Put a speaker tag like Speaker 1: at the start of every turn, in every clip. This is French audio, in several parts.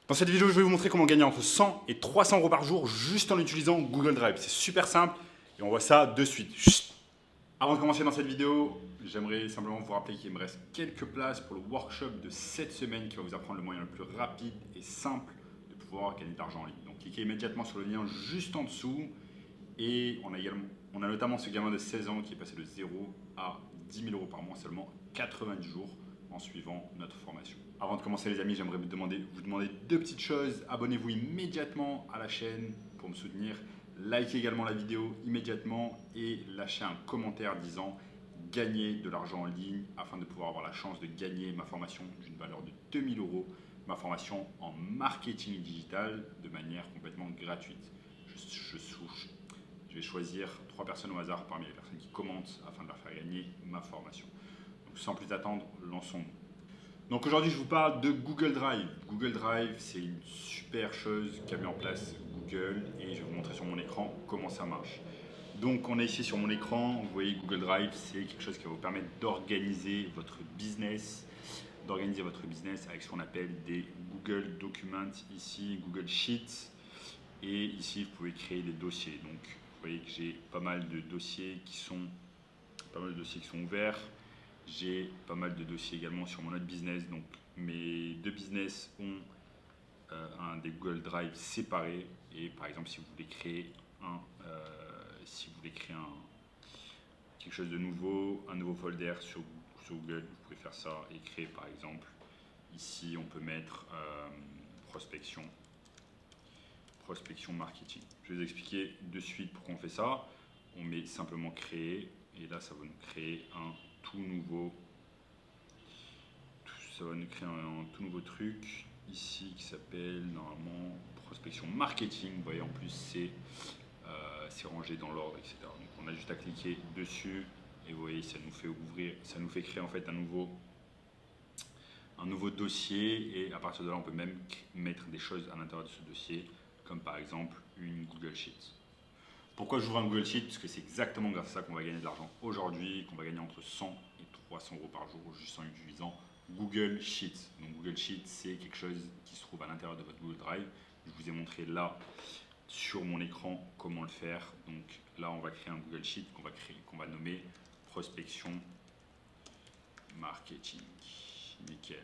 Speaker 1: Dans cette vidéo, je vais vous montrer comment gagner entre 100 et 300 euros par jour juste en utilisant Google Drive. C'est super simple et on voit ça de suite. Chut. Avant de commencer dans cette vidéo, j'aimerais simplement vous rappeler qu'il me reste quelques places pour le workshop de cette semaine qui va vous apprendre le moyen le plus rapide et simple de pouvoir gagner de l'argent en ligne. Donc cliquez immédiatement sur le lien juste en dessous et on a notamment ce gamin de 16 ans qui est passé de 0 à 10 000 euros par mois seulement 90 jours en suivant notre formation. Avant de commencer les amis, j'aimerais vous demander deux petites choses. Abonnez-vous immédiatement à la chaîne pour me soutenir. Likez également la vidéo immédiatement et lâchez un commentaire disant gagner de l'argent en ligne afin de pouvoir avoir la chance de gagner ma formation d'une valeur de 2000 euros, ma formation en marketing digital de manière complètement gratuite. Je vais choisir 3 personnes au hasard parmi les personnes qui commentent afin de leur faire gagner ma formation. Donc sans plus attendre, lançons-nous. Donc aujourd'hui, je vous parle de Google Drive. Google Drive, c'est une super chose qu'a mis en place Google et je vais vous montrer sur mon écran comment ça marche. Donc on est ici sur mon écran, vous voyez Google Drive, c'est quelque chose qui va vous permettre d'organiser votre business, avec ce qu'on appelle des Google Documents, ici Google Sheets, et ici vous pouvez créer des dossiers. Donc vous voyez que j'ai pas mal de dossiers qui sont ouverts. J'ai pas mal de dossiers également sur mon autre business. Donc mes deux business ont des Google Drive séparés. Et par exemple, si vous voulez créer quelque chose de nouveau, un nouveau folder sur Google, vous pouvez faire ça et créer par exemple. Ici, on peut mettre prospection marketing. Je vais vous expliquer de suite pourquoi on fait ça. On met simplement créer et là, ça va nous créer un tout nouveau truc ici qui s'appelle normalement prospection marketing. Vous voyez, en plus c'est rangé dans l'ordre, etc. Donc on a juste à cliquer dessus et vous voyez, ça nous fait créer en fait un nouveau dossier et à partir de là on peut même mettre des choses à l'intérieur de ce dossier comme par exemple une Google Sheet. Pourquoi j'ouvre un Google Sheet? Parce que c'est exactement grâce à ça qu'on va gagner de l'argent aujourd'hui, qu'on va gagner entre 100 et 300 euros par jour juste en utilisant Google Sheets. Donc Google Sheets, c'est quelque chose qui se trouve à l'intérieur de votre Google Drive. Je vous ai montré là sur mon écran comment le faire. Donc là, on va créer un Google Sheet qu'on va nommer prospection marketing. Nickel.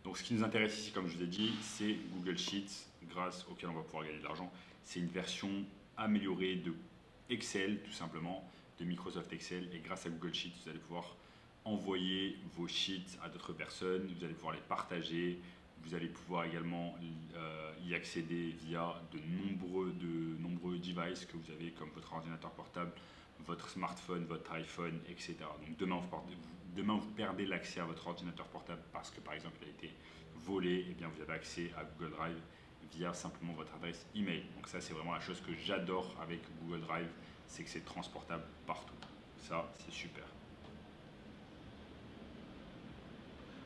Speaker 1: Donc ce qui nous intéresse ici, comme je vous ai dit, c'est Google Sheets, grâce auquel on va pouvoir gagner de l'argent. C'est une version améliorée de Excel, tout simplement, de Microsoft Excel. Et grâce à Google Sheets, vous allez pouvoir envoyer vos sheets à d'autres personnes, vous allez pouvoir les partager, vous allez pouvoir également y accéder via de nombreux devices que vous avez, comme votre ordinateur portable, votre smartphone, votre iPhone, etc. Donc demain, vous perdez l'accès à votre ordinateur portable parce que par exemple il a été volé, et bien vous avez accès à Google Drive via simplement votre adresse email. Donc ça, c'est vraiment la chose que j'adore avec Google Drive, c'est que c'est transportable partout. Ça, c'est super.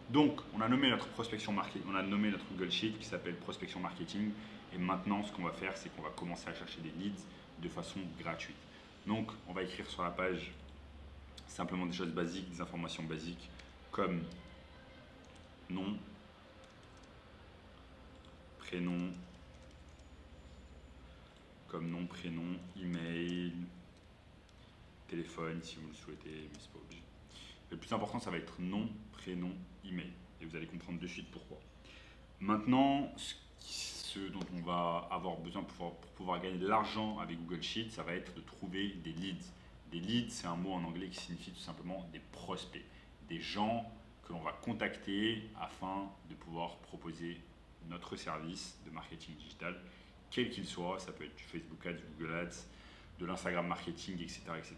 Speaker 1: Donc, on a nommé notre prospection marketing, on a nommé notre Google Sheet qui s'appelle prospection marketing. Et maintenant, ce qu'on va faire, c'est qu'on va commencer à chercher des leads de façon gratuite. Donc, on va écrire sur la page simplement des choses basiques, des informations basiques comme nom, prénom, email, téléphone si vous le souhaitez, mais c'est pas obligé. Le plus important, ça va être nom, prénom, email. Et vous allez comprendre de suite pourquoi. Maintenant, ce dont on va avoir besoin pour pouvoir gagner de l'argent avec Google Sheets, ça va être de trouver des leads. Des leads, c'est un mot en anglais qui signifie tout simplement des prospects, des gens que l'on va contacter afin de pouvoir proposer notre service de marketing digital, quel qu'il soit. Ça peut être du Facebook Ads, du Google Ads, de l'Instagram marketing, etc., etc.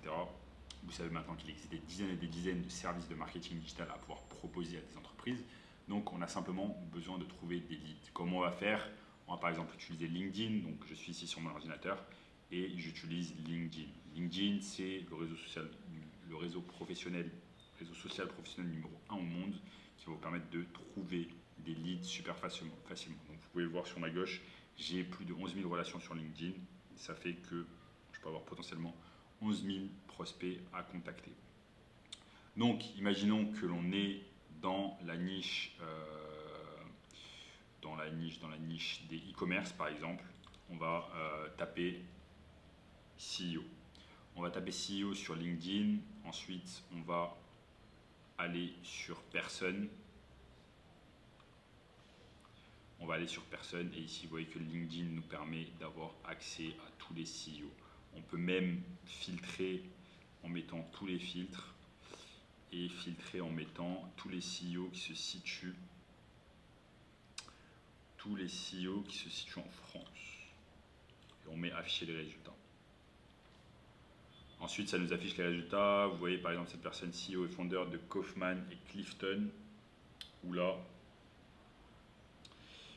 Speaker 1: Vous savez maintenant qu'il existe des dizaines et des dizaines de services de marketing digital à pouvoir proposer à des entreprises. Donc, on a simplement besoin de trouver des leads. Comment on va faire? On va par exemple utiliser LinkedIn. Donc, je suis ici sur mon ordinateur et j'utilise LinkedIn. LinkedIn, c'est le réseau social professionnel numéro 1 au monde qui va vous permettre de trouver des leads super facilement. Donc, vous pouvez le voir sur ma gauche, j'ai plus de 11 000 relations sur LinkedIn. Ça fait que je peux avoir potentiellement 11 000 prospects à contacter. Donc, imaginons que l'on est dans la niche, des e-commerce par exemple. On va taper CEO. On va taper CEO sur LinkedIn. Ensuite, on va aller sur personne. On va aller sur personne et ici, vous voyez que LinkedIn nous permet d'avoir accès à tous les CEO. On peut même filtrer en mettant tous les filtres et filtrer en mettant tous les CEO qui se situent en France. Et on met afficher les résultats. Ensuite, ça nous affiche les résultats. Vous voyez par exemple cette personne CEO et fondeur de Kaufman et Clifton, où là,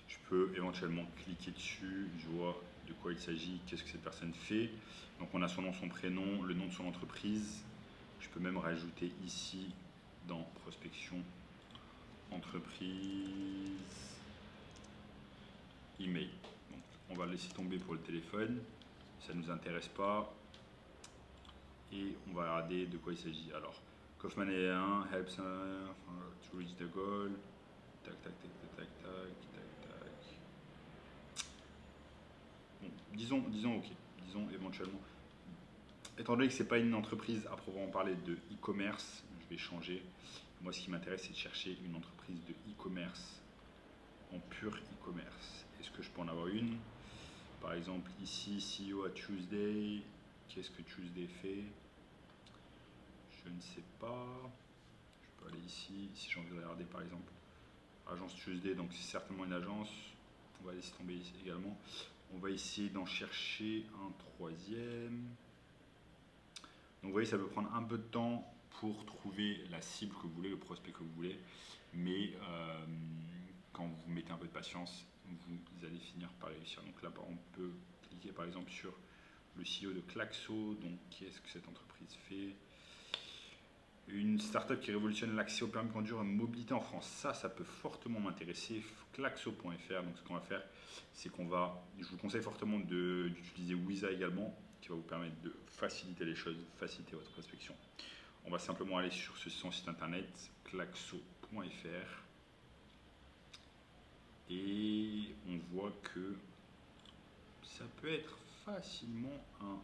Speaker 1: je peux éventuellement cliquer dessus, je vois de quoi il s'agit, qu'est-ce que cette personne fait. Donc on a son nom, son prénom, le nom de son entreprise. Je peux même rajouter ici dans prospection, entreprise, email. Donc on va laisser tomber pour le téléphone, ça ne nous intéresse pas. Et on va regarder de quoi il s'agit. Alors, Kaufman est un, helps to reach the goal. Tac, tac, tac, tac, tac, tac, tac, tac. Bon, disons ok, disons éventuellement. Étant donné que ce n'est pas une entreprise à proprement parler de e-commerce, je vais changer. Moi, ce qui m'intéresse, c'est de chercher une entreprise de e-commerce en pur e-commerce. Est-ce que je peux en avoir une? Par exemple, ici, CEO à Tuesday. Qu'est-ce que Tuesday fait? Je ne sais pas. Je peux aller ici. Si j'ai envie de regarder, par exemple, agence Tuesday, donc c'est certainement une agence. On va laisser tomber ici également. On va essayer d'en chercher un troisième. Donc vous voyez, ça peut prendre un peu de temps pour trouver la cible que vous voulez, le prospect que vous voulez. Mais quand vous mettez un peu de patience, vous allez finir par réussir. Donc là, on peut cliquer par exemple sur le CEO de Klaxo. Donc qu'est-ce que cette entreprise fait? Une startup qui révolutionne l'accès au permis de conduire et mobilité en France. Ça peut fortement m'intéresser. Klaxo.fr. Donc ce qu'on va faire, c'est je vous conseille fortement d'utiliser Wiza également, qui va vous permettre de faciliter les choses, faciliter votre prospection. On va simplement aller sur son site internet, klaxo.fr. Et on voit que ça peut être facilement un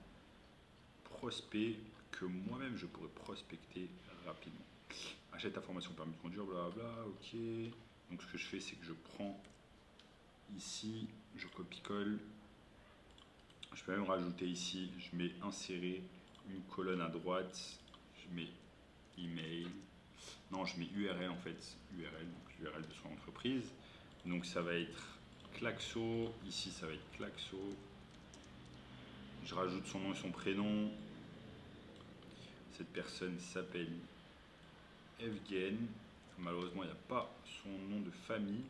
Speaker 1: prospect que moi-même je pourrais prospecter rapidement. Achète ta formation permis de conduire, blablabla, ok. Donc ce que je fais, c'est que je prends ici, je copie-colle. Je peux même rajouter ici, je mets insérer une colonne à droite, je mets email. Non, je mets URL en fait, URL, donc l'URL de son entreprise. Donc ça va être Klaxo, ici ça va être Klaxo. Je rajoute son nom et son prénom. Cette personne s'appelle Evgen. Malheureusement, il n'y a pas son nom de famille.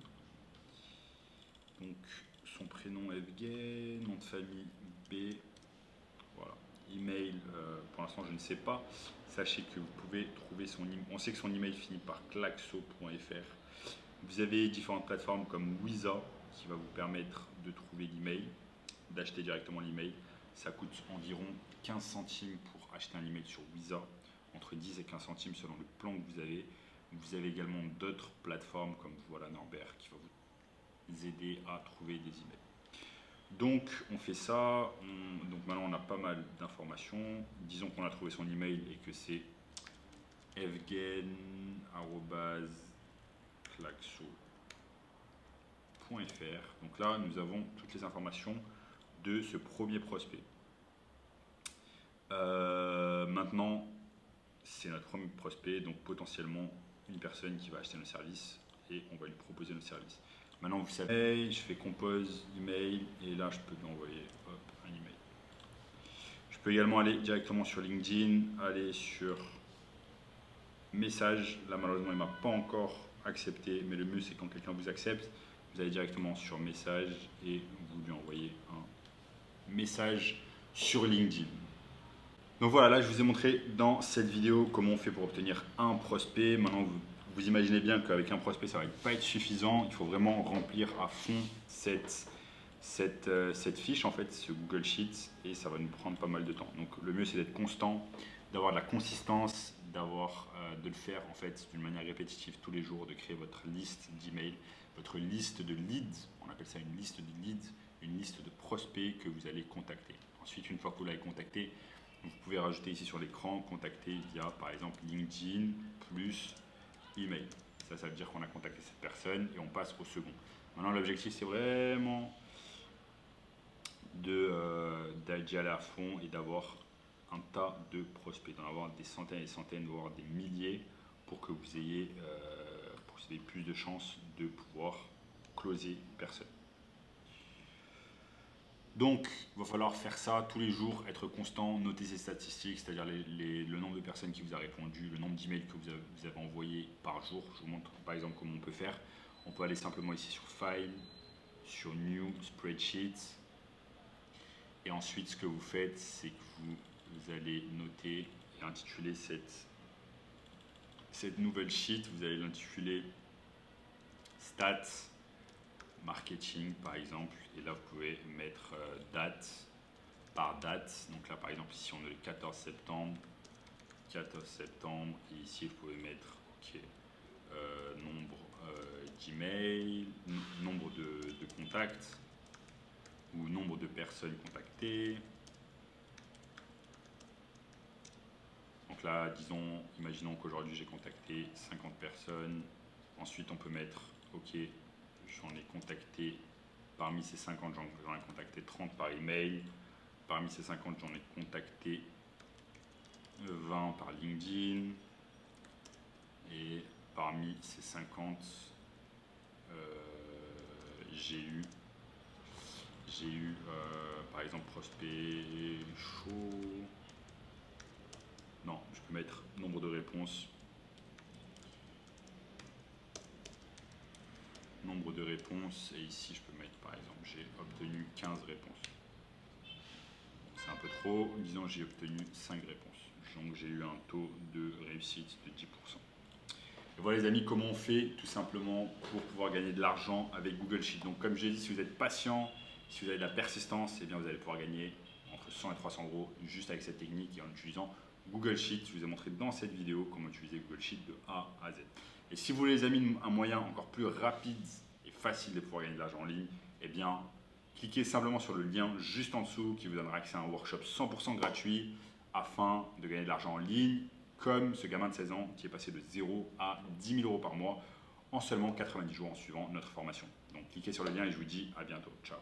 Speaker 1: Donc son prénom Evgen, nom de famille B. Voilà. Email, pour l'instant je ne sais pas. Sachez que vous pouvez trouver son email. On sait que son email finit par klaxo.fr. Vous avez différentes plateformes comme Wiza qui va vous permettre de trouver l'email, d'acheter directement l'email. Ça coûte environ 15 centimes pour acheter un email sur Wiza, entre 10 et 15 centimes selon le plan que vous avez. Vous avez également d'autres plateformes comme Voilà Norbert qui va vous aider à trouver des emails. Donc on fait ça, donc maintenant on a pas mal d'informations. Disons qu'on a trouvé son email et que c'est evgen@klaxo.fr. Donc là nous avons toutes les informations de ce premier prospect. Maintenant c'est notre premier prospect, donc potentiellement une personne qui va acheter nos services et on va lui proposer nos services. Maintenant, vous savez, je fais compose email et là, je peux lui envoyer un email. Je peux également aller directement sur LinkedIn, aller sur message. Là, malheureusement, il ne m'a pas encore accepté, mais le mieux, c'est quand quelqu'un vous accepte, vous allez directement sur message et vous lui envoyez un message sur LinkedIn. Donc voilà, là, je vous ai montré dans cette vidéo comment on fait pour obtenir un prospect. Maintenant, vous imaginez bien qu'avec un prospect, ça ne va pas être suffisant. Il faut vraiment remplir à fond cette fiche, en fait, ce Google Sheet, et ça va nous prendre pas mal de temps. Donc le mieux, c'est d'être constant, d'avoir de la consistance, d'avoir de le faire en fait d'une manière répétitive tous les jours, de créer votre liste d'emails, votre liste de leads, on appelle ça une liste de leads, une liste de prospects que vous allez contacter. Ensuite, une fois que vous l'avez contacté, vous pouvez rajouter ici sur l'écran, contacter via par exemple LinkedIn plus email. Ça veut dire qu'on a contacté cette personne et on passe au second. Maintenant, l'objectif, c'est vraiment d'y aller à fond et d'avoir un tas de prospects, d'en avoir des centaines et des centaines, voire des milliers pour que vous ayez plus de chances de pouvoir closer une personne. Donc, il va falloir faire ça tous les jours, être constant, noter ses statistiques, c'est-à-dire le nombre de personnes qui vous a répondu, le nombre d'emails que vous avez envoyé par jour. Je vous montre par exemple comment on peut faire. On peut aller simplement ici sur File, sur New Spreadsheet. Et ensuite, ce que vous faites, c'est que vous allez noter et intituler cette nouvelle sheet. Vous allez l'intituler Stats Marketing, par exemple. Et là, vous pouvez mettre date par date. Donc là, par exemple, ici, on est le 14 septembre. 14 septembre. Et ici, vous pouvez mettre nombre d'emails, nombre de contacts ou nombre de personnes contactées. Donc là, imaginons qu'aujourd'hui j'ai contacté 50 personnes. Ensuite, on peut mettre, ok, j'en ai contacté, parmi ces 50, j'en ai contacté 30 par email. Parmi ces 50, j'en ai contacté 20 par LinkedIn. Et parmi ces 50, j'ai eu par exemple prospect chaud. Non, je peux mettre nombre de réponses. Nombre de réponses. Et ici, je peux mettre par exemple, j'ai obtenu 15 réponses. C'est un peu trop. Disons, j'ai obtenu 5 réponses. Donc, j'ai eu un taux de réussite de 10%. Et voilà les amis, comment on fait tout simplement pour pouvoir gagner de l'argent avec Google Sheet. Donc comme j'ai dit, si vous êtes patient, si vous avez de la persistance, eh bien vous allez pouvoir gagner entre 100 et 300 euros juste avec cette technique et en utilisant Google Sheet. Je vous ai montré dans cette vidéo comment utiliser Google Sheet de A à Z. Et si vous voulez les amis un moyen encore plus rapide et facile de pouvoir gagner de l'argent en ligne, eh bien cliquez simplement sur le lien juste en dessous qui vous donnera accès à un workshop 100% gratuit afin de gagner de l'argent en ligne, comme ce gamin de 16 ans qui est passé de 0 à 10 000 euros par mois en seulement 90 jours en suivant notre formation. Donc cliquez sur le lien et je vous dis à bientôt. Ciao.